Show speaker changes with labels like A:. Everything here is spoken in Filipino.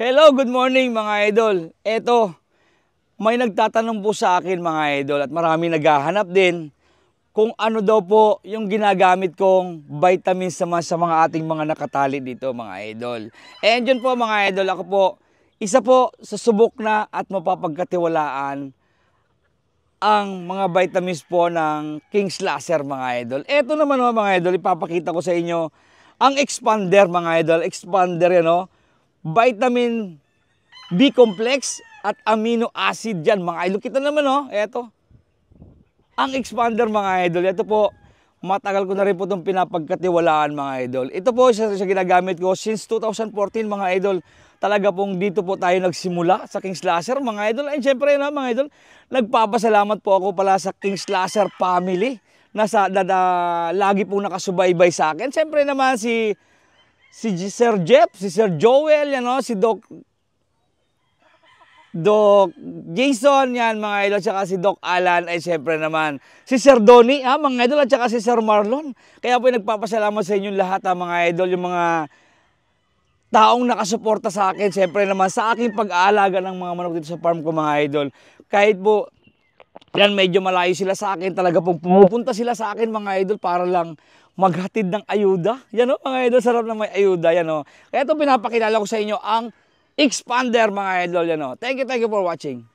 A: Hello, good morning mga idol. Eto, may nagtatanong po sa akin mga idol at marami naghahanap din kung ano daw po yung ginagamit kong vitamins naman sa mga ating mga nakatali dito mga idol. And yun po mga idol, ako po, isa po sa subok na at mapapagkatiwalaan ang mga vitamins po ng King's Laser mga idol. Eto naman mga idol, ipapakita ko sa inyo ang expander mga idol. Expander yan vitamin B complex at amino acid dyan mga idol. Kita naman eto. Ang expander mga idol, ito po, matagal ko na rin po itong pinapagkatiwalaan mga idol. Ito po sa ginagamit ko since 2014 mga idol. Talaga pong dito po tayo nagsimula sa King's Laser mga idol. Ay syempre mga idol, nagpapasalamat po ako pala sa King's Laser family na lagi pong nakasubaybay sa akin. Syempre naman si Sir Jeff, si Sir Joel, si Doc Jason, yan mga idol, at saka si Doc Alan, ay siyempre naman si Sir Donnie, mga idol, at saka si Sir Marlon. Kaya po nagpapasalamat sa inyong lahat, mga idol, yung mga taong nakasuporta sa akin, siyempre naman sa aking pag-aalaga ng mga manok dito sa farm ko mga idol. Kahit po, yan medyo malayo sila sa akin, talaga pong pumupunta sila sa akin mga idol para lang maghatid ng ayuda. Yan mga idol, sarap na may ayuda, Kaya ito pinapakilala ko sa inyo ang expander mga idol, Thank you for watching.